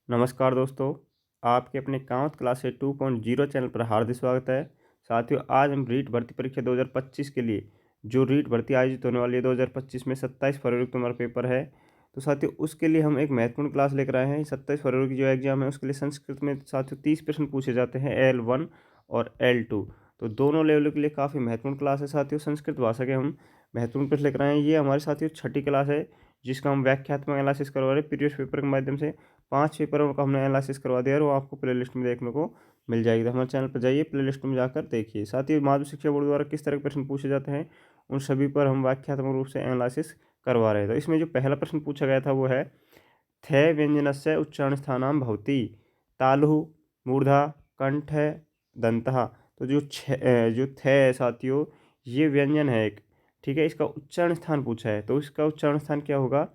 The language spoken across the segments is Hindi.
नमस्कार दोस्तों, आपके अपने कांवत क्लासेस 2.0 चैनल पर हार्दिक स्वागत है। साथियों, आज हम रीट भर्ती परीक्षा 2025 के लिए जो रीट भर्ती आयोजित होने वाली है 2025 में 27 फरवरी को तुम्हारा पेपर है। तो साथियों, उसके लिए हम एक महत्वपूर्ण क्लास लेकर आए हैं। 27 फरवरी की जो एग्जाम है उसके लिए संस्कृत में साथियों 30 प्रश्न पूछे जाते हैं, L1 और L2। तो दोनों लेवल के लिए काफ़ी महत्वपूर्ण क्लास है साथियों। संस्कृत भाषा के हम महत्वपूर्ण प्रश्न लेकर आए हैं। ये हमारे साथियों छठी क्लास है, जिसका हम व्याख्यात्मक एनालिसिस करवा रहे हैं प्रीवियस पेपर के माध्यम से। 5 पेपरों का हमने एनालिसिस करवा दिया है और वो आपको प्लेलिस्ट में देखने को मिल जाएगी। तो हमारे चैनल पर जाइए, प्लेलिस्ट में जाकर देखिए। साथ ही माध्यमिक शिक्षा बोर्ड द्वारा किस तरह के प्रश्न पूछे जाते हैं, उन सभी पर हम व्याख्यात्मक रूप से एनालिसिस करवा रहे हैं। तो इसमें जो पहला प्रश्न पूछा गया था वो है, थे व्यंजनस्य उच्चारण स्थानाम भवति तालु मूर्धा कंठ दंतः। तो जो थे है साथियों, ये व्यंजन है एक, ठीक है। इसका उच्चारण स्थान पूछा है, तो इसका उच्चारण स्थान क्या होगा?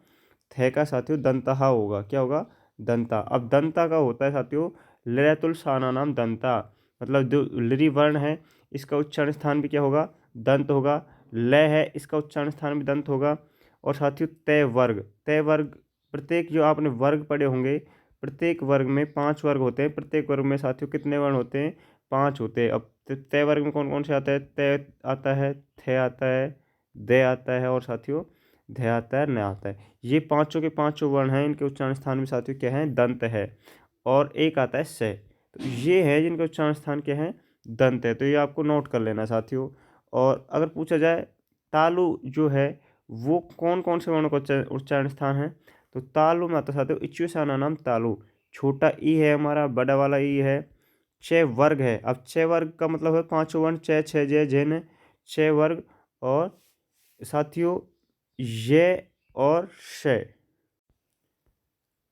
थे का साथियों दंतहा होगा। क्या होगा? दंता। अब दंता का होता है साथियों लयतुल साना नाम दंता, मतलब जो लरी वर्ण है इसका उच्चारण स्थान भी क्या होगा? दंत होगा। लय है, इसका उच्चारण स्थान भी दंत होगा। और साथियों तय वर्ग, प्रत्येक जो आपने वर्ग पढ़े होंगे, प्रत्येक वर्ग में 5 वर्ग होते हैं। प्रत्येक वर्ग में साथियों कितने वर्ण होते हैं? 5 होते हैं। अब तय वर्ग में कौन कौन से आता है? तय आता है, थे आता है, दे आता है और साथियों ध आता है, न आता है। ये पांचों के पांचों वर्ण हैं, इनके उच्चारण स्थान में साथियों क्या है? दंत है। और एक आता है से। तो ये है जिनके उच्चारण स्थान क्या है? दंत है। तो ये आपको नोट कर लेना साथियों। और अगर पूछा जाए तालु जो है वो कौन कौन से वर्णों का उच्चारण स्थान है, तो तालु में आता है साथियों इच्युसाना नाम तालु। छोटा ई है हमारा, बड़ा वाला ई है। छः वर्ग है। अब छः वर्ग का मतलब है पांचों वर्ण, छः छः जय जैन, छः वर्ग। और साथियों ये और शय,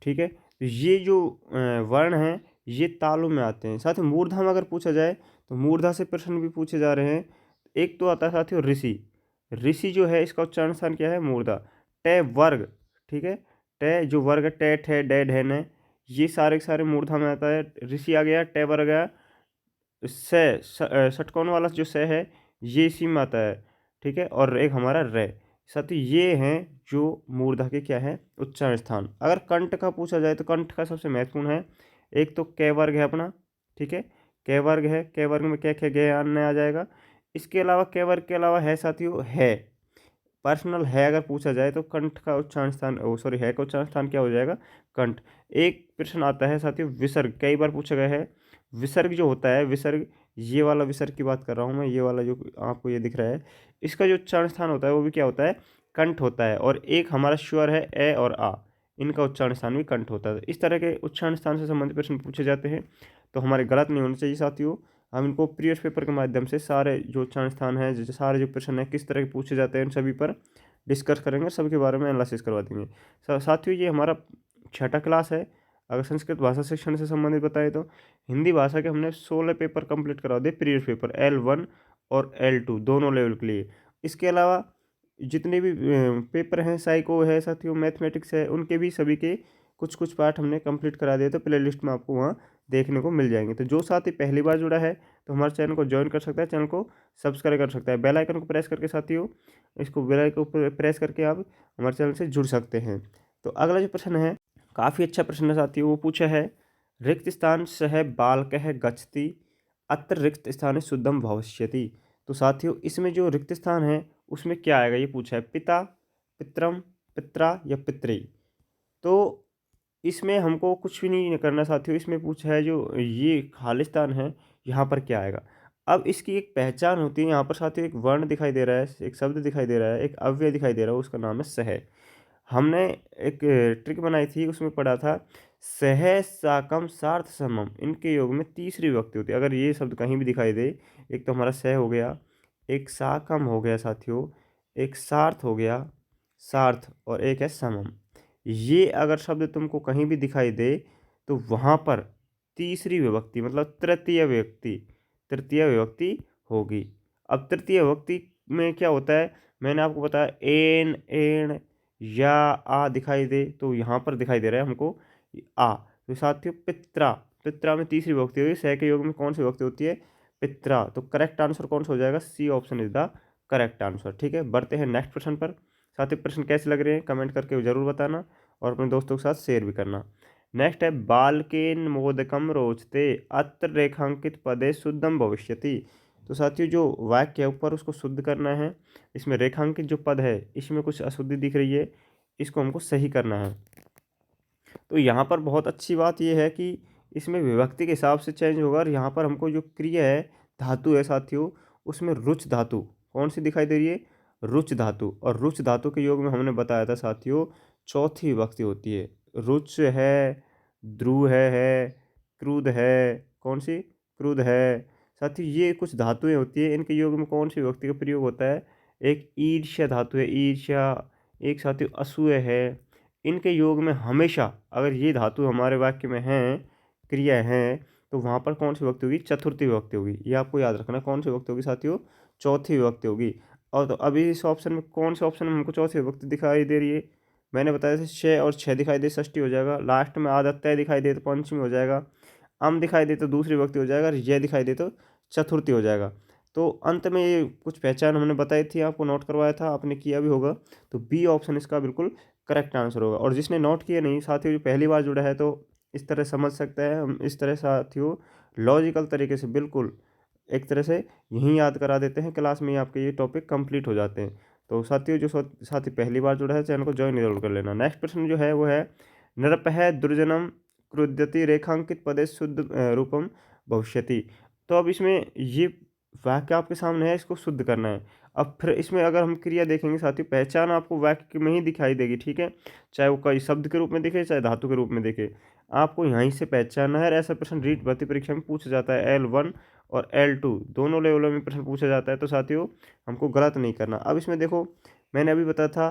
ठीक है। तो ये जो वर्ण हैं ये तालु में आते हैं। साथ ही मूर्धा में अगर पूछा जाए तो मूर्धा से प्रश्न भी पूछे जा रहे हैं। एक तो आता है साथियों ऋषि। ऋषि जो है इसका उच्चारण स्थान क्या है? मूर्धा। टे वर्ग, ठीक है। टे जो वर्ग है, टे ठे डे ढेन, ये सारे के सारे मूर्धा में आता है। ऋषि आ गया, टे वर्ग गया। षटकोण वाला जो से है ये इसी में आता है, ठीक है। और एक हमारा रे। साथियों ये हैं जो मूर्धा के क्या है? उच्चारण स्थान। अगर कंठ का पूछा जाए तो कंठ का सबसे महत्वपूर्ण है, एक तो क वर्ग है अपना, ठीक है। क वर्ग है, क वर्ग में कै खे गे अन्य आ जाएगा। इसके अलावा क वर्ग के अलावा है साथियों है, पर्सनल है। अगर पूछा जाए तो कंठ का उच्चारण स्थान, सॉरी है का उच्चारण स्थान क्या हो जाएगा? कंठ। एक प्रश्न आता है साथियों विसर्ग, कई बार पूछा गया है। विसर्ग जो होता है, विसर्ग, ये वाला विसर्ग की बात कर रहा हूँ मैं, ये वाला जो आपको ये दिख रहा है, इसका जो उच्चारण स्थान होता है वो भी क्या होता है? कंठ होता है। और एक हमारा स्वर है ए और आ, इनका उच्चारण स्थान भी कंठ होता है। इस तरह के उच्चारण स्थान से संबंधित प्रश्न पूछे जाते हैं, तो हमारे गलत नहीं होने चाहिए साथियों। हम इनको प्रीवियस पेपर के माध्यम से सारे जो उच्चारण स्थान है, जो सारे जो प्रश्न है किस तरह के पूछे जाते हैं, इन सभी पर डिस्कस करेंगे, सबके बारे में एनालिसिस करवा देंगे। साथियों ये हमारा छठा क्लास है। अगर संस्कृत भाषा शिक्षण से संबंधित बताए तो हिंदी भाषा के हमने 16 पेपर कंप्लीट करवा दिए, प्रीवियस पेपर L1 और L2 दोनों लेवल के लिए। इसके अलावा जितने भी पेपर हैं, साइको है साथियों, मैथमेटिक्स है, उनके भी सभी के कुछ कुछ पार्ट हमने कंप्लीट करा दिए। तो प्ले लिस्ट में आपको वहाँ देखने को मिल जाएंगे। तो जो साथी पहली बार जुड़ा है तो हमारे चैनल को ज्वाइन कर सकता है, चैनल को सब्सक्राइब कर सकता है। बेल आइकन को प्रेस करके साथियों, इसको बेल आइकन को प्रेस करके आप हमारे चैनल से जुड़ सकते हैं। तो अगला जो प्रश्न है काफ़ी अच्छा प्रश्न है साथियों, वो पूछा है, रिक्त स्थान सह बालकः गच्छति अत्र रिक्त स्थान शुद्धम भविष्यति। तो साथियों इसमें जो रिक्त स्थान है उसमें क्या आएगा ये पूछा है, पिता, पित्रम, पित्रा या पितृ। तो इसमें हमको कुछ भी नहीं करना साथियों। इसमें पूछा है जो ये खालिस्तान है, यहाँ पर क्या आएगा? अब इसकी एक पहचान होती है। यहाँ पर साथियों एक वर्ण दिखाई दे रहा है, एक शब्द दिखाई दे रहा है, एक अव्यय दिखाई दे रहा है, उसका नाम है सह। हमने एक ट्रिक बनाई थी, उसमें पढ़ा था सह साकम सार्थ समम, इनके योग में तीसरी विभक्ति होती है। अगर ये शब्द कहीं भी दिखाई दे, एक तो हमारा सह हो गया, एक साकम हो गया साथियों, एक सार्थ हो गया, सार्थ, और एक है समम। ये अगर शब्द तुमको कहीं भी दिखाई दे तो वहाँ पर तीसरी विभक्ति मतलब तृतीय विभक्ति होगी। अब तृतीय विभक्ति में क्या होता है, मैंने आपको बताया एन एण या आ दिखाई दे, तो यहाँ पर दिखाई दे रहा है हमको आ। तो साथियों पित्रा, पित्रा में तीसरी विभक्ति होगी। सह के योग में कौन सी विभक्ति होती है? पित्रा। तो करेक्ट आंसर कौन सा हो जाएगा? C option is the correct answer, ठीक है। बढ़ते हैं नेक्स्ट प्रश्न पर। साथियों प्रश्न कैसे लग रहे हैं कमेंट करके ज़रूर बताना और अपने दोस्तों के साथ शेयर भी करना। नेक्स्ट है बालकेन मोदकम रोचते अत्र रेखांकित पदे शुद्धम भविष्यति। तो साथियों जो वाक्य है ऊपर उसको शुद्ध करना है, इसमें रेखांकित जो पद है इसमें कुछ अशुद्धि दिख रही है, इसको हमको सही करना है। तो यहाँ पर बहुत अच्छी बात यह है कि इसमें विभक्ति के हिसाब से चेंज होगा, और यहाँ पर हमको जो क्रिया है धातु है साथियों, उसमें रुच धातु कौन सी दिखाई दे रही है, रुच धातु। और रुच धातु के योग में हमने बताया था साथियों चौथी विभक्ति होती है। रुच है, ध्रुव है, क्रुद है, कौन सी, क्रुद है। साथियों ये कुछ धातुएं होती है, इनके योग में कौन सी विभक्ति का प्रयोग होता है, एक ईर्ष्या धातु है, ईर्ष्या, एक साथियों असूय है। इनके योग में हमेशा अगर ये धातु हमारे वाक्य में हैं, क्रिया हैं, तो वहाँ पर कौन सी विभक्ति होगी, चतुर्थी विभक्ति होगी। ये आपको याद रखना, कौन सी विभक्ति होगी साथियों, चौथी विभक्ति होगी। और तो अभी इस ऑप्शन में कौन से ऑप्शन में हमको चौथी विभक्ति दिखाई दे रही है, मैंने बताया था 6 और 6 दिखाई दे षष्ठी हो जाएगा, लास्ट में आदत्य दिखाई दे तो पंचमी हो जाएगा, अम दिखाई दे तो दूसरी विभक्ति हो जाएगा, और यह दिखाई दे तो चतुर्थी हो जाएगा। तो अंत में ये कुछ पहचान हमने बताई थी, आपको नोट करवाया था, आपने किया भी होगा। तो बी ऑप्शन इसका बिल्कुल करेक्ट आंसर होगा। और जिसने नोट किया नहीं साथियों, जो पहली बार जुड़ा है तो इस तरह समझ सकता है, हम इस तरह साथियों लॉजिकल तरीके से बिल्कुल एक तरह से यहीं याद करा देते हैं, क्लास में ही आपके ये टॉपिक कंप्लीट हो जाते हैं। तो साथियों जो साथी पहली बार जुड़ा है चैनल को ज्वाइन जरूर कर लेना। नेक्स्ट प्रश्न जो है वो है नरपह दुर्जनम क्रुद्यति रेखांकित पदे शुद्ध रूपम भविष्यति। तो अब इसमें ये वाक्य आपके सामने है, इसको शुद्ध करना है। अब फिर इसमें अगर हम क्रिया देखेंगे साथियों, पहचान आपको वाक्य में ही दिखाई देगी, ठीक है, चाहे वो कई शब्द के रूप में दिखे चाहे धातु के रूप में दिखे, आपको यहीं से पहचानना है। और ऐसा प्रश्न रीट भर्ती परीक्षा में पूछा जाता है, L1 और L2 दोनों लेवलों में प्रश्न पूछा जाता है। तो साथियों हमको गलत नहीं करना। अब इसमें देखो मैंने अभी बताया था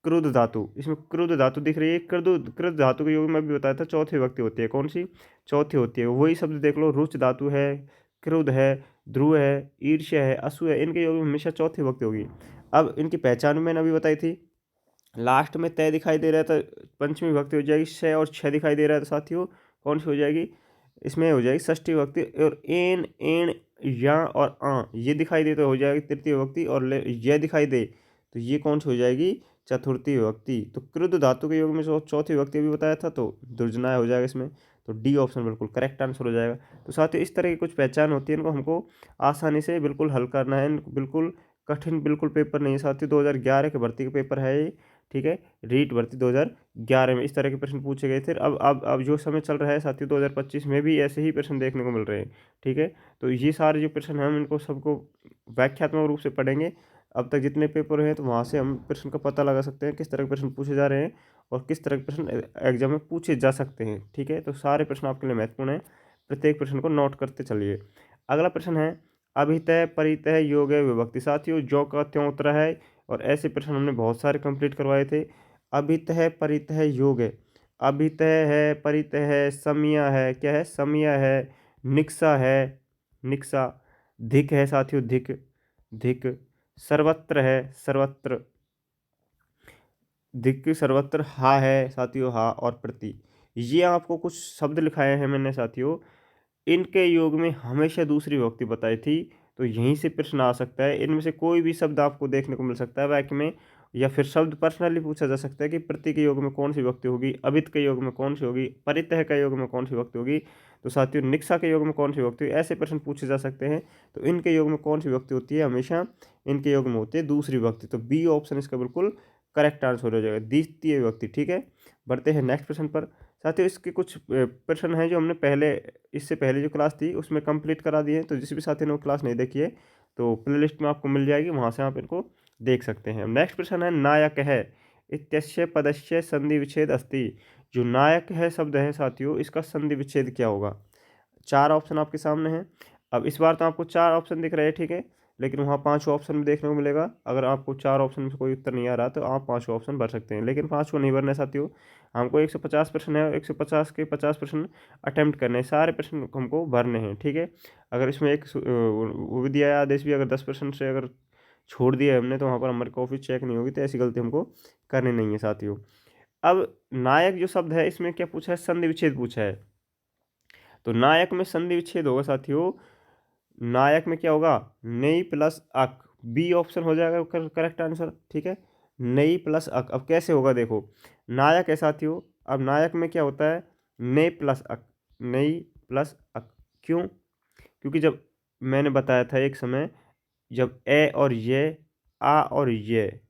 क्रुद्ध धातु, इसमें क्रुद्ध धातु दिख रही है, क्रुद्ध क्रुद्ध धातु के योग में भी बताया था चौथी विभक्ति होती है, कौन सी, चौथी होती है। वही शब्द देख लो, रुच धातु है, क्रुद्ध है, ध्रुव है, ईर्ष्या है, असू है, इनके योग में हमेशा चौथी विभक्ति होगी। अब इनकी पहचान मैंने अभी बताई थी, लास्ट में तय दिखाई दे रहा है तो पंचमी विभक्ति हो जाएगी, 6 और 6 दिखाई दे रहा है तो साथियों कौन सी हो जाएगी, इसमें हो जाएगी षष्ठी विभक्ति। और एन एन या और ये दिखाई दे तो हो जाएगी तृतीय विभक्ति, और यह दिखाई दे तो ये कौन सी हो जाएगी, चतुर्थी विभक्ति। तो क्रुद्ध धातु के योग में चौथी विभक्ति भी बताया था, तो दुर्जनाय हो जाएगा इसमें। तो डी ऑप्शन बिल्कुल करेक्ट आंसर हो जाएगा। तो साथियों इस तरह की कुछ पहचान होती है, इनको हमको आसानी से बिल्कुल हल करना है, बिल्कुल कठिन बिल्कुल पेपर नहीं है साथियों, 2011 के भर्ती का पेपर है ये, ठीक है, रीट भर्ती 2011 में इस तरह के प्रश्न पूछे गए थे। अब जो समय चल रहा है साथियों 2025 में भी ऐसे ही प्रश्न देखने को मिल रहे हैं, ठीक है। तो ये सारे जो प्रश्न हैं हम इनको सबको व्याख्यात्मक रूप से पढ़ेंगे। अब तक जितने पेपर हैं तो वहाँ से हम प्रश्न का पता लगा सकते हैं किस तरह के प्रश्न पूछे जा रहे हैं और किस तरह के प्रश्न एग्जाम में पूछे जा सकते हैं, ठीक है। तो सारे प्रश्न आपके लिए महत्वपूर्ण हैं, प्रत्येक प्रश्न को नोट करते चलिए। अगला प्रश्न है अभितय परितय योग विभक्ति। साथियों जो का त्यों उत्तर है, और ऐसे प्रश्न हमने बहुत सारे कंप्लीट करवाए थे। अभितय परितय योग है, अभितय है, परितय है, समया है, क्या है, समया है, निक्सा है, निक्सा, धिक है साथियों, धिक, धिक, सर्वत्र है, सर्वत्र, धिक सर्वत्र, हा है साथियों, हा, और प्रति। ये आपको कुछ शब्द लिखाए हैं मैंने साथियों, इनके योग में हमेशा दूसरी विभक्ति बताई थी, तो यहीं से प्रश्न आ सकता है। इनमें से कोई भी शब्द आपको देखने को मिल सकता है वाक्य में, या फिर शब्द पर्सनली पूछा जा सकता है कि प्रति के योग में कौन सी विभक्ति होगी, अभित के योग में कौन सी होगी, परितः के योग में कौन सी विभक्ति होगी, तो साथियों निक्सा के योग में कौन सी विभक्ति होगी, ऐसे प्रश्न पूछे जा सकते हैं। तो इनके योग में कौन सी विभक्ति होती है, हमेशा इनके योग में होती है दूसरी विभक्ति। तो बी ऑप्शन इसका बिल्कुल करेक्ट आंसर हो जाएगा, द्वितीय विभक्ति, ठीक है। बढ़ते हैं नेक्स्ट प्रश्न पर। साथियों इसके कुछ प्रश्न हैं जो हमने पहले, इससे पहले जो क्लास थी उसमें कंप्लीट करा दिए हैं। तो जिस भी साथी ने वो क्लास नहीं देखी है तो प्लेलिस्ट में आपको मिल जाएगी, वहाँ से आप इनको देख सकते हैं। नेक्स्ट प्रश्न है नायक है इत्यस्य पदस्य संधि विच्छेद अस्ति। जो नायक है शब्द है साथियों, इसका संधि विच्छेद क्या होगा। 4 ऑप्शन आपके सामने हैं। अब इस बार तो आपको 4 ऑप्शन दिख रहे हैं, ठीक है, लेकिन वहाँ 5 ऑप्शन भी देखने को मिलेगा। अगर आपको 4 ऑप्शन में से कोई उत्तर नहीं आ रहा तो आप 5 ऑप्शन भर सकते हैं, लेकिन 5 को नहीं भरना है साथियों। हमको 150 प्रश्न है, 150 के 50 प्रश्न अटेम्प्ट करने हैं, सारे प्रश्न हमको भरने हैं, ठीक है। अगर इसमें एक वो भी दिया है आदेश भी, अगर 10% से अगर छोड़ दिया है हमने तो वहाँ पर हमारी कॉपी चेक नहीं होगी, तो ऐसी गलती हमको करनी नहीं है साथियों। अब नायक जो शब्द है इसमें क्या पूछा है, संधि विच्छेद पूछा है। तो नायक में संधि विच्छेद होगा साथियों, नायक में क्या होगा, नई प्लस अक, बी ऑप्शन हो जाएगा करेक्ट आंसर, ठीक है, नई प्लस अक। अब कैसे होगा देखो, नायक है साथियों, अब नायक में क्या होता है, ने प्लस अक, नई प्लस अक। क्यों? क्योंकि जब मैंने बताया था एक समय, जब ए और ये, आ और ये,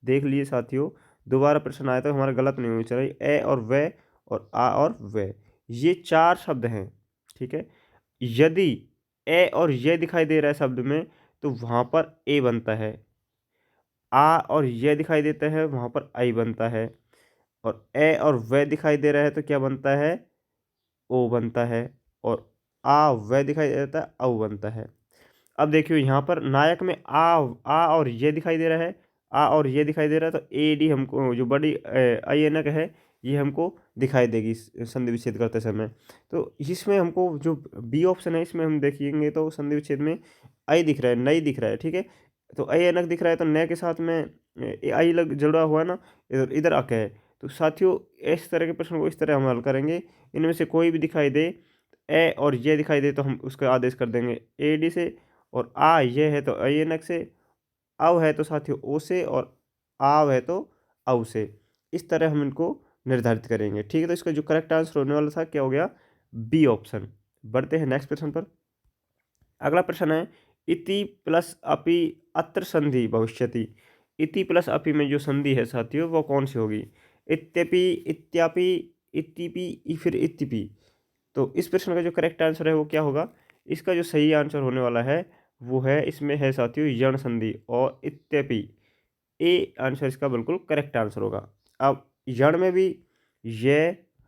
देख लिए साथियों, दोबारा प्रश्न आया था, हमारा गलत नहीं होना चाहिए। ए और वे और आ और वे, ये 4 शब्द हैं, ठीक है। यदि ए और ये दिखाई दे रहा है शब्द में, तो वहाँ पर ए बनता है। आ और ये दिखाई देता है, वहाँ पर आई बनता है। और ए और वे दिखाई दे रहा है, तो क्या बनता है? ओ बनता है। और आ वे दिखाई देता है, औ बनता है। अब देखियो यहाँ पर नायक में आ और ये दिखाई दे रहा है, आ और ये दिखाई दे रहा है, तो ए डी हमको जो बड़ी आई एनक है, ये हमको दिखाई देगी संधि विच्छेद करते समय। तो इसमें हमको जो बी ऑप्शन है, इसमें हम देखेंगे तो संधि विच्छेद में आई दिख रहा है, नई दिख रहा है, ठीक है। तो आई एनक दिख रहा है, तो न के साथ में आई लग जुड़ा हुआ है ना, इधर इधर अक है। तो साथियों, इस तरह के प्रश्न को इस तरह हम हल करेंगे। इनमें से कोई भी दिखाई दे, ए और ये दिखाई दे, तो हम उसका आदेश कर देंगे ए डी से। और आ ये है तो आई एनक से, अव है तो साथियों ओ से, और आव है तो औ से। इस तरह हम इनको निर्धारित करेंगे, ठीक है। तो इसका जो करेक्ट आंसर होने वाला था, क्या हो गया? B option. बढ़ते हैं नेक्स्ट प्रश्न पर। अगला प्रश्न है, इति प्लस अपि अत्र संधि भविष्यति। इति प्लस अपि में जो संधि है साथियों, वो कौन सी होगी? इत्यपि, इत्यापि, इतिपि, फिर इतिपि। तो इस प्रश्न का जो करेक्ट आंसर है वो क्या होगा? इसका जो सही आंसर होने वाला है वो है, इसमें है साथियों यण संधि और इत्यपि। ए आंसर इसका बिल्कुल करेक्ट आंसर होगा। अब यण में भी ये,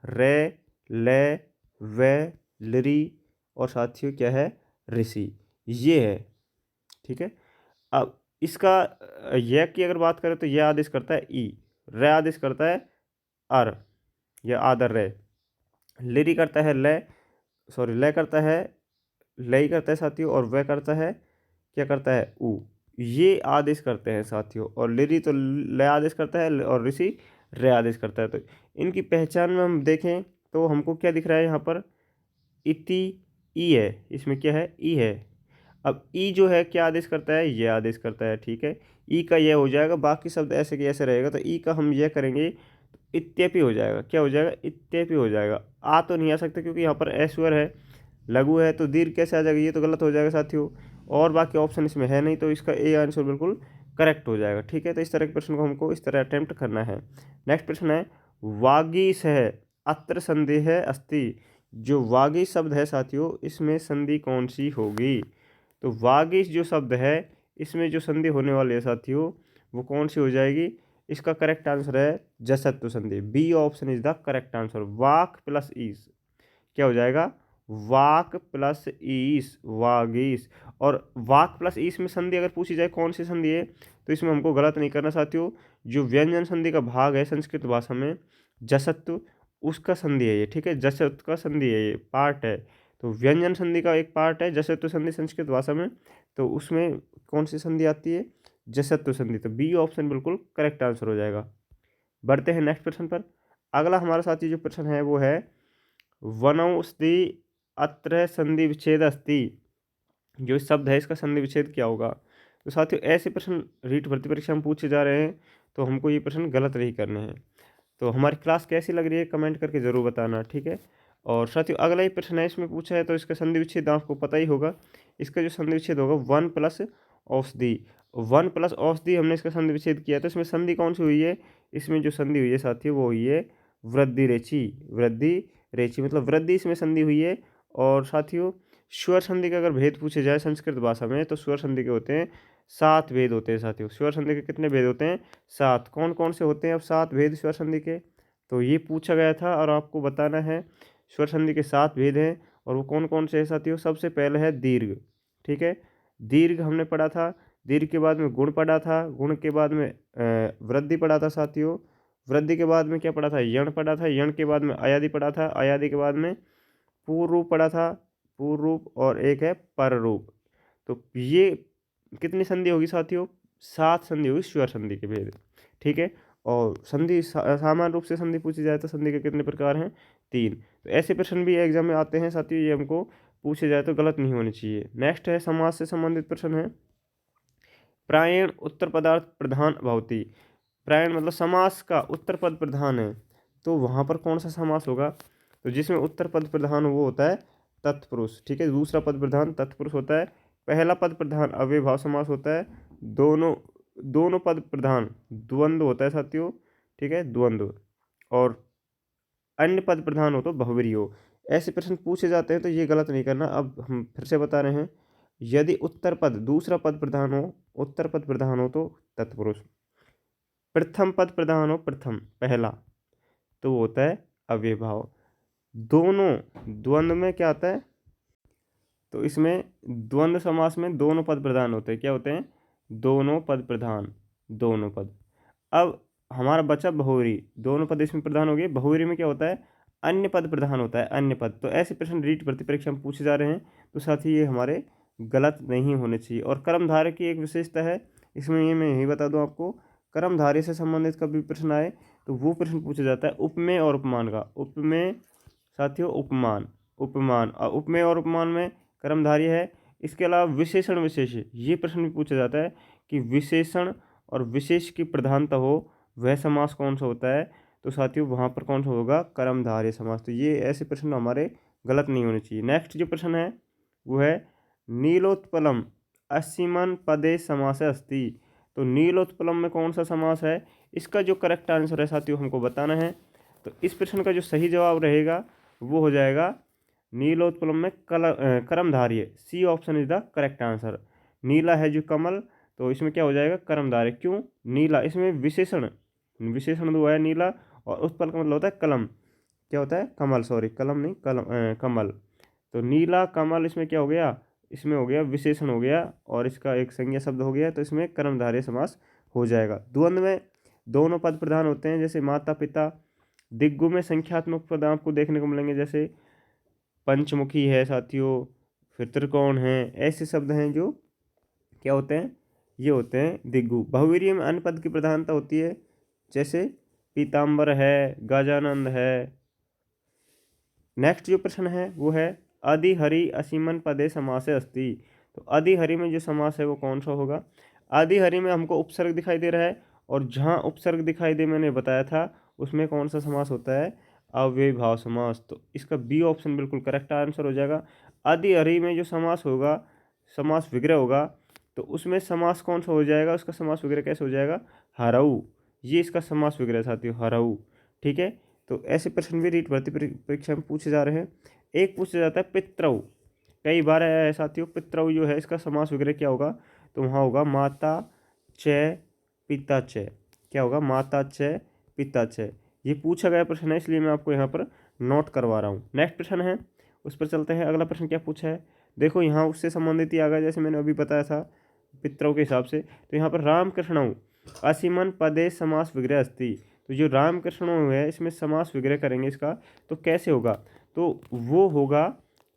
रे, ले, वे, लरी और साथियों क्या है? ऋषि, ये है, ठीक है। अब इसका यह की अगर बात करें तो यह आदेश करता है ई, रे आदेश करता है अर या आदर रे, लिरी करता है ले, सॉरी ले करता है, ले ही करता है साथियों, और वह करता है, क्या करता है? ऊ। ये आदेश करते हैं साथियों। और लिरी तो ले आदेश करता है, और ऋषि रे आदेश करता है। तो इनकी पहचान में हम देखें तो हमको क्या दिख रहा है यहाँ पर? इति, ई है, इसमें क्या है? ई है। अब ई जो है क्या आदेश करता है? ये आदेश करता है, ठीक है। ई का यह हो जाएगा, बाकी शब्द ऐसे के ऐसे रहेगा, तो ई का हम यह करेंगे, इत्यपि हो जाएगा। क्या हो जाएगा? इत्यपि हो जाएगा। आ तो नहीं आ सकता क्योंकि यहाँ पर ऐश्वर है, लघु है, तो दीर्घ कैसे आ जाएगा? ये तो गलत हो जाएगा साथियों। और बाकी ऑप्शन इसमें है नहीं, तो इसका ए आंसर बिल्कुल करेक्ट हो जाएगा, ठीक है। तो इस तरह के प्रश्न को हमको इस तरह अटेम्प्ट करना है। नेक्स्ट प्रश्न है, वागीश है अत्र संदेह अस्ति। जो वागीश शब्द है साथियों, इसमें संधि कौन सी होगी? तो वागीश जो शब्द है, इसमें जो संधि होने वाली है साथियों, वो कौन सी हो जाएगी? इसका करेक्ट आंसर है जसत्व संधि। B option is the correct answer. वाक प्लस ईस, क्या हो जाएगा? वाक प्लस ईस, वागीस। और वाक प्लस ईस में संधि अगर पूछी जाए कौन सी संधि है, तो इसमें हमको गलत नहीं करना साथियों। जो व्यंजन संधि का भाग है संस्कृत भाषा में, जसत्व, उसका संधि है ये, ठीक है। जसत्व का संधि है ये, पार्ट है। तो व्यंजन संधि का एक पार्ट है जसत्व संधि संस्कृत भाषा में, तो उसमें कौन सी संधि आती है? जसत्व संधि। तो बी ऑप्शन बिल्कुल करेक्ट आंसर हो जाएगा। बढ़ते हैं नेक्स्ट प्रश्न पर। अगला हमारा साथी जो प्रश्न है वो है, वनौषधि अत्र संधि विच्छेद अस्ति। जो शब्द है इसका संधि विच्छेद क्या होगा? तो साथियों, ऐसे प्रश्न रीट भर्ती परीक्षा में पूछे जा रहे हैं, तो हमको ये प्रश्न गलत नहीं करने हैं। तो हमारी क्लास कैसी लग रही है कमेंट करके ज़रूर बताना, ठीक है। और साथियों, अगला ही प्रश्न है, इसमें पूछा है, तो इसका संधि विच्छेद आपको पता ही होगा। इसका जो संधि विच्छेद होगा, वन प्लस औषधि। वन प्लस औषधि हमने इसका संधि विच्छेद किया, तो इसमें संधि कौन सी हुई है? इसमें जो संधि हुई है साथियों, वो हुई है वृद्धि रेचि। वृद्धि रेचि मतलब वृद्धि, इसमें संधि हुई है। और साथियों, स्वर संधि का अगर भेद पूछे जाए संस्कृत भाषा में, तो स्वर संधि के होते हैं 7 भेद होते हैं साथियों। स्वर संधि के कितने भेद होते हैं? 7। कौन कौन से होते हैं अब 7 भेद स्वर संधि के? तो ये पूछा गया था और आपको बताना है। स्वर संधि के 7 भेद हैं, और वो कौन कौन से हैं साथियों? सबसे पहले है दीर्घ, ठीक है। दीर्घ हमने पढ़ा था। दीर्घ के बाद में गुण पढ़ा था। गुण के बाद में वृद्धि पढ़ा था साथियों। वृद्धि के बाद में क्या पढ़ा था? यण पढ़ा था। यण के बाद में अयादि पढ़ा था। अयादि के बाद में पूर्व रूप पढ़ा था। पूर्व रूप, और एक है पर रूप। तो ये कितनी संधि होगी साथियों? 7 संधि होगी स्वर संधि के भेद, ठीक है। और संधि सामान्य रूप से संधि पूछी जाए तो संधि के कितने प्रकार हैं? 3। तो ऐसे प्रश्न भी एग्जाम में आते हैं साथियों, ये हमको पूछे जाए तो गलत नहीं होनी चाहिए। नेक्स्ट है, समाज से संबंधित प्रश्न है। प्रायण उत्तर पदार्थ प्रधान भवति। प्रायण मतलब समास का उत्तर पद प्रधान है, तो वहाँ पर कौन सा समास होगा? तो जिसमें उत्तर पद प्रधान वो होता है तत्पुरुष, ठीक है। दूसरा पद प्रधान तत्पुरुष होता है। पहला पद प्रधान अव्ययभाव समास होता है। दोनों दोनों पद प्रधान द्वंद्व होता है साथियों, ठीक है, द्वंद्व। और अन्य पद प्रधान हो तो बहुव्रीहि हो। ऐसे प्रश्न पूछे जाते हैं तो ये गलत नहीं करना। अब हम फिर से बता रहे हैं, यदि उत्तर पद दूसरा पद प्रधान हो, उत्तर पद प्रधान हो तो तत्पुरुष। प्रथम पद प्रधान हो, प्रथम पहला, तो वो होता है अव्ययभाव। दोनों द्वंद्व में क्या आता है, तो इसमें द्वंद्व समास में दोनों पद प्रधान होते हैं। क्या होते हैं, दोनों पद प्रधान, दोनों पद। अब हमारा बचा बहुव्रीहि, दोनों पद इसमें प्रधान हो गए। बहुव्रीहि में क्या होता है, अन्य पद प्रधान होता है, अन्य पद। तो ऐसे प्रश्न रीट भर्ती परीक्षा में पूछे जा रहे हैं, तो साथ ही ये हमारे गलत नहीं होने चाहिए। और कर्मधारय की एक विशेषता है, इसमें ये मैं यही बता दूं आपको, कर्मधारय से संबंधित कभी प्रश्न आए तो वो प्रश्न पूछा जाता है उपमेय और उपमान का। उपमेय साथियों, उपमान, उपमान और उपमेय और उपमान में कर्मधारय है। इसके अलावा विशेषण विशेष, ये प्रश्न भी पूछा जाता है कि विशेषण और विशेष की प्रधानता हो वह समास कौन सा होता है, तो साथियों वहाँ पर कौन सा होगा, कर्मधारय समास। तो ये ऐसे प्रश्न हमारे गलत नहीं होने चाहिए। नेक्स्ट जो प्रश्न है वो है नीलोत्पलम असीमन पदे समास अस्ति। तो नीलोत्पलम में कौन सा समास है, इसका जो करेक्ट आंसर है साथियों हमको बताना है। तो इस प्रश्न का जो सही जवाब रहेगा वो हो जाएगा नीलोत्पलम में कर्मधारय। C option is the correct answer. नीला है जो कमल, तो इसमें क्या हो जाएगा, कर्मधारय। क्यों नीला, इसमें विशेषण, विशेषण दो है नीला, और उत्पल का मतलब होता है कलम, क्या होता है, कमल, सॉरी कलम नहीं, कमल। तो नीला कमल, इसमें क्या हो गया, इसमें हो गया विशेषण हो गया, और इसका एक संज्ञा शब्द हो गया, तो इसमें कर्मधारय समास हो जाएगा। द्वंद्व में दोनों पद प्रधान होते हैं, जैसे माता पिता। दिग्गु में संख्यात्मक पद आपको देखने को मिलेंगे, जैसे पंचमुखी है साथियों, फिर त्रिकोण है। ऐसे शब्द हैं जो क्या होते हैं, ये होते हैं दिग्गु। बहुवीर्य में अन्य पद की प्रधानता होती है, जैसे पीताम्बर है, गजानंद है। नेक्स्ट जो प्रश्न है वो है अधिहरि असीमन पदे समासे अस्ति। तो अधिहरि में जो समास है वो कौन सा होगा। अधिहरि में हमको उपसर्ग दिखाई दे रहा है, और जहाँ उपसर्ग दिखाई दे मैंने बताया था उसमें कौन सा समास होता है, अव्ययभाव समास। तो इसका बी ऑप्शन बिल्कुल करेक्ट आंसर हो जाएगा। अधिहरि में जो समास होगा, समास विग्रह होगा, तो उसमें समास कौन सा हो जाएगा, उसका समास विग्रह कैसे हो जाएगा, हरऊ। ये इसका समास विग्रह साथियों, हरऊ, ठीक है। तो ऐसे प्रश्न भी रीट भर्ती परीक्षा में पूछे जा रहे हैं। एक पूछा जाता है पितृ, कई बार आया है साथियों। पितृ जो है इसका समास विग्रह क्या होगा, तो वहाँ होगा माता च पिता च। क्या होगा, माता च पिता च। ये पूछा गया प्रश्न है, इसलिए मैं आपको यहाँ पर नोट करवा रहा हूँ। नेक्स्ट प्रश्न है उस पर चलते हैं। अगला प्रश्न क्या पूछा है, देखो यहाँ उससे संबंधित ही आ गया, जैसे मैंने अभी बताया था पितरों के हिसाब से। तो यहाँ पर रामकृष्ण असीमन पदे समास विग्रह अस्ति। तो जो रामकृष्ण है इसमें समास विग्रह करेंगे इसका, तो कैसे होगा, तो वो होगा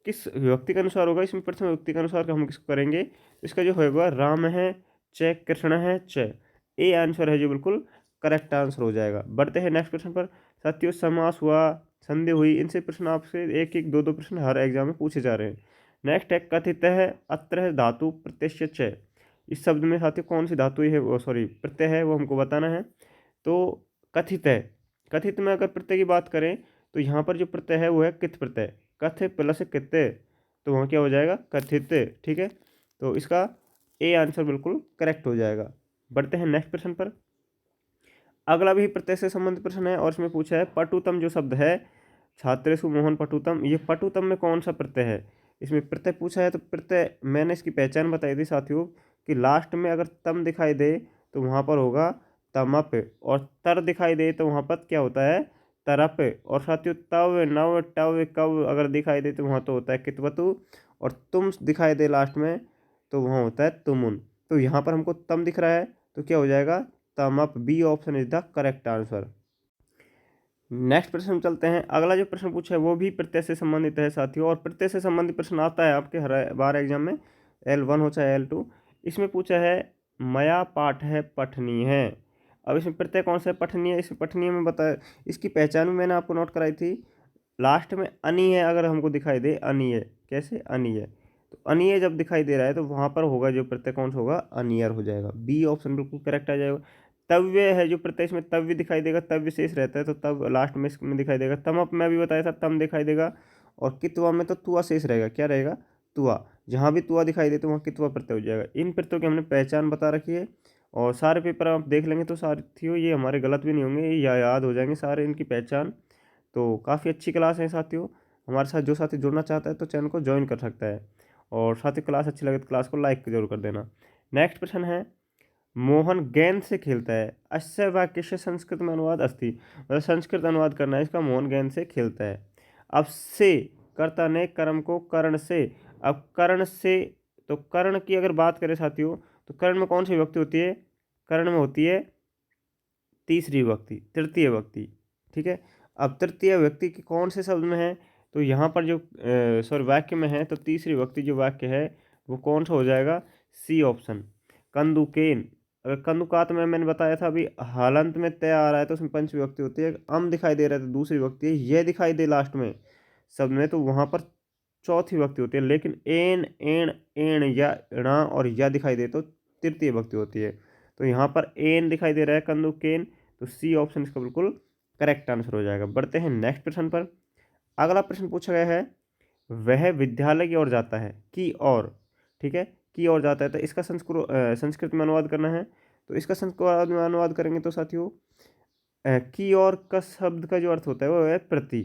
किस व्यक्ति के अनुसार होगा, इसमें प्रथम व्यक्ति के अनुसार हम किसको करेंगे, इसका जो होगा राम है च कृष्ण है च, ए आंसर है जो बिल्कुल करेक्ट आंसर हो जाएगा। बढ़ते हैं नेक्स्ट प्रश्न पर साथियों। समास हुआ, संधि हुई, इनसे प्रश्न आपसे एक एक दो दो प्रश्न हर एग्जाम में पूछे जा रहे हैं। नेक्स्ट है कथित है अत्र धातु प्रत्यक्ष च। इस शब्द में साथियों कौन सी धातु है, वो सॉरी प्रत्यय है, वो हमको बताना है। तो कथित है, कथित में अगर प्रत्यय की बात करें तो यहाँ पर जो प्रत्यय है वो है कित प्रत्यय, कथ प्लस कित, तो वहाँ क्या हो जाएगा, कथित, ठीक है। तो इसका ए आंसर बिल्कुल करेक्ट हो जाएगा। बढ़ते हैं नेक्स्ट प्रश्न पर। अगला भी प्रत्यय से संबंधित प्रश्न है, और इसमें पूछा है पटुतम जो शब्द है, छात्रेषु मोहन पटुतम, ये पटुतम में कौन सा प्रत्यय है। इसमें प्रत्यय पूछा है, तो प्रत्यय मैंने इसकी पहचान बताई थी साथियों कि लास्ट में अगर तम दिखाई दे तो वहाँ पर होगा तमप, और तर दिखाई दे तो वहाँ पर क्या होता है, तरप। और साथियों तव नव टव कव अगर दिखाई दे तो वहाँ तो होता है कितवतु, और तुम दिखाई दे लास्ट में तो वहाँ होता है तुमुन। तो यहाँ पर हमको तम दिख रहा है, तो क्या हो जाएगा, तमप। B option is the correct answer. Next प्रश्न में चलते हैं। अगला जो प्रश्न पूछा है वो भी प्रत्यय से संबंधित है साथियों, और प्रत्यय से संबंधित प्रश्न आता है आपके हर बार एग्जाम में, L1 हो चाहे L2। इसमें पूछा है मया पाठ है पठनीय है। अब इसमें प्रत्यय कौन सा है, पठनीय। इसमें पठनीय में बताया, इसकी पहचान भी मैंने आपको नोट कराई थी। लास्ट में अनीय अगर हमको दिखाई दे, अनीय, कैसे, अनीय, तो अनीय जब दिखाई दे रहा है तो वहाँ पर होगा जो प्रत्यय कौन सा होगा, अनियर हो जाएगा। बी ऑप्शन बिल्कुल करेक्ट आ जाएगा। तव्य है जो प्रत्यय, इसमें तव्य दिखाई देगा, तव्य शेष रहता है तो तब लास्ट में इसमें दिखाई देगा। तम अप में अभी बताया था तम दिखाई देगा। और कितवा में तो तुआ शेष रहेगा, क्या रहेगा, तुआ। जहाँ भी तुआ दिखाई दे तो वहाँ कितवा प्रत्यय हो जाएगा। इन प्रत्ययों की हमने पहचान बता रखी है और सारे पेपर आप देख लेंगे तो साथियों ये हमारे गलत भी नहीं होंगे, ये याद हो जाएंगे सारे इनकी पहचान। तो काफ़ी अच्छी क्लास है साथियों। हमारे साथ जो साथी जुड़ना चाहता है तो चैनल को ज्वाइन कर सकता है। और साथ ही क्लास अच्छी लगे तो क्लास को लाइक जरूर कर देना। नेक्स्ट प्रश्न है, मोहन गेंद से खेलता है, अस्य वाक्य से संस्कृत में अनुवाद अस्ति। मतलब संस्कृत अनुवाद करना है इसका, मोहन गेंद से खेलता है। अब से कर्ता ने कर्म को कर्ण से, अब कर्ण से, तो कर्ण की अगर बात करें साथियों तो कर्ण में कौन सी विभक्ति होती है, कर्ण में होती है तीसरी विभक्ति, तृतीय विभक्ति। ठीक है, अब तृतीय व्यक्ति की कौन से शब्द में है, तो यहाँ पर जो सॉरी वाक्य में है तो तीसरी विभक्ति जो वाक्य है वो कौन सा हो जाएगा, सी ऑप्शन, कंदुकेन। अगर कंदुकात में मैंने बताया था अभी हालंत में तय आ रहा है तो उसमें पंच विभक्ति होती है, अम दिखाई दे रहा है तो दूसरी विभक्ति है, यह दिखाई दे लास्ट में शब्द में तो वहाँ पर चौथी विभक्ति होती है। लेकिन एन एण एण या णा और या दिखाई दे तो तृतीय विभक्ति होती है। तो यहाँ पर एन दिखाई दे रहा है कंदुकेन, तो सी ऑप्शन इसका बिल्कुल करेक्ट आंसर हो जाएगा। बढ़ते हैं नेक्स्ट प्रश्न पर। अगला प्रश्न पूछा गया है, वह विद्यालय की ओर जाता है, की ओर। ठीक है, की ओर जाता है तो इसका संस्कृत में अनुवाद करना है। तो इसका संस्कृत में अनुवाद करेंगे तो साथियों की ओर का शब्द का जो अर्थ होता है वो है प्रति।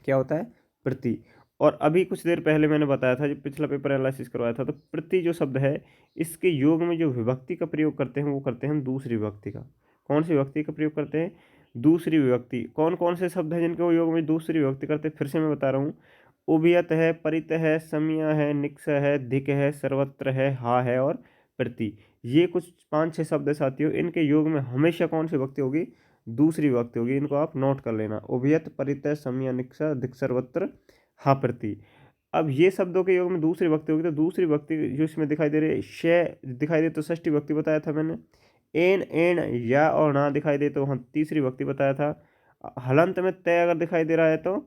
क्या होता है, प्रति। और अभी कुछ देर पहले मैंने बताया था, जब पिछला पेपर एनालिसिस करवाया था, तो प्रति जो शब्द है इसके योग में जो विभक्ति का प्रयोग करते हैं वो करते हैं दूसरी विभक्ति का। कौन सी विभक्ति का प्रयोग करते हैं, दूसरी विभक्ति। कौन कौन से शब्द हैं जिनके वो योग में दूसरी विभक्ति करते हैं, फिर से मैं बता रहा हूँ। उभयत है, परित है, समया है, निक्ष है, धिक है, सर्वत्र है, हा है और प्रति। ये कुछ 5-6 शब्द है साथियों, इनके योग में हमेशा कौन सी विभक्ति होगी, दूसरी विभक्ति होगी। इनको आप नोट कर लेना, उभयत, परित, समया, निक्ष, धिक, सर्वत्र, हा, प्रति। अब ये शब्दों के योग में दूसरी विभक्ति होगी तो दूसरी विभक्ति जो इसमें दिखाई दे रही है शय दिखाई दे तो षष्ठी विभक्ति बताया था मैंने। एन एण या और ना दिखाई दे तो वहाँ तीसरी विभक्ति बताया था। हलंत में तय अगर दिखाई दे रहा है तो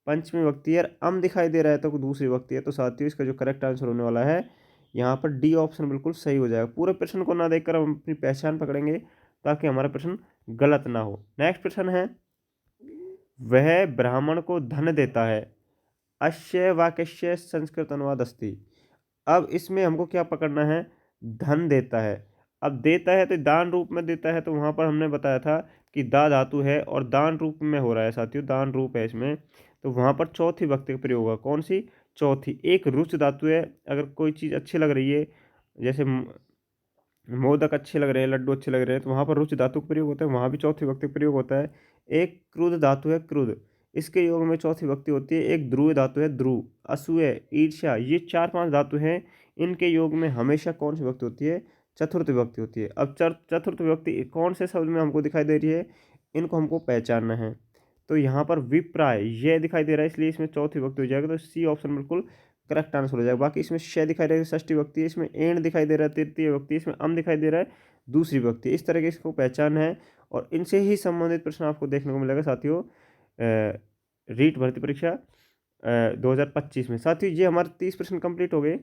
पंचमी विभक्ति है, अम दिखाई दे रहा है तो दूसरी विभक्ति है। तो साथियों इसका जो करेक्ट आंसर होने वाला है यहाँ पर डी ऑप्शन बिल्कुल सही हो जाएगा। पूरे प्रश्न को ना देखकर हम अपनी पहचान पकड़ेंगे ताकि हमारा प्रश्न गलत ना हो। नेक्स्ट प्रश्न है, वह ब्राह्मण को धन देता है, अश्य वाक्यस्य संस्कृत अनुवाद अस्ति। अब इसमें हमको क्या पकड़ना है, धन देता है। अब देता है तो दान रूप में देता है, तो वहाँ पर हमने बताया था कि दा धातु है और दान रूप में हो रहा है साथियों, दान रूप है इसमें। तो वहाँ पर चौथी विभक्ति का प्रयोग होगा, कौन सी, चौथी। एक रुच धातु है, अगर कोई चीज़ अच्छी लग रही है, जैसे मोदक अच्छे लग रहे हैं, लड्डू अच्छे लग रहे हैं, तो वहाँ पर रुच धातु का प्रयोग होता है, वहाँ भी चौथी विभक्ति का प्रयोग होता है। एक क्रुद्ध धातु है, क्रुद्ध, इसके योग में चौथी विभक्ति होती है। एक ध्रुव धातु है, ध्रुव, असूय, ईर्ष्या, ये 4-5 धातु हैं, इनके योग में हमेशा कौन सी विभक्ति होती है, चतुर्थ विभक्ति होती है। अब चतुर्थ विभक्ति कौन से शब्द में हमको दिखाई दे रही है, इनको हमको पहचानना है। तो यहाँ पर विप्राय ये दिखाई दे रहा है, इसलिए इसमें चौथी विभक्ति हो जाएगा, तो सी ऑप्शन बिल्कुल करेक्ट आंसर हो जाएगा। बाकी इसमें शय दिखाई दे रहा है, षष्ठी विभक्ति है, इसमें एण दिखाई दे रहा है, तृतीय विभक्ति, इसमें अम दिखाई दे रहा है, दूसरी विभक्ति। इस तरह की इसको पहचान है और इनसे ही संबंधित प्रश्न आपको देखने को मिलेगा साथियों रीट भर्ती परीक्षा 2025 में। साथियों ये हमारे 30 प्रश्न कंप्लीट हो गए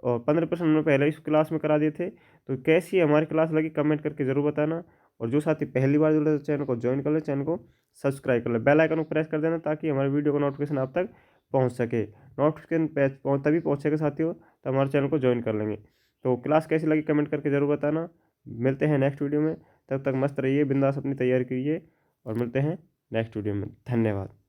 और 15 प्रश्न हमने पहले इस क्लास में करा दिए थे। तो कैसी हमारी क्लास लगी कमेंट करके ज़रूर बताना। और जो साथी पहली बार जुड़े तो चैनल को ज्वाइन कर ले, चैनल को सब्सक्राइब कर ले, बेल आइकन को प्रेस कर देना ताकि हमारे वीडियो का नोटिफिकेशन आप तक पहुंच सके। नोटिफिकेशन तभी पहुंचेगा साथियों तो हमारे चैनल को ज्वाइन कर लेंगे। तो क्लास कैसी लगी कमेंट करके ज़रूर बताना। मिलते हैं नेक्स्ट वीडियो में, तब तक मस्त रहिए, बिंदास अपनी तैयारी कीजिए और मिलते हैं नेक्स्ट वीडियो में। धन्यवाद।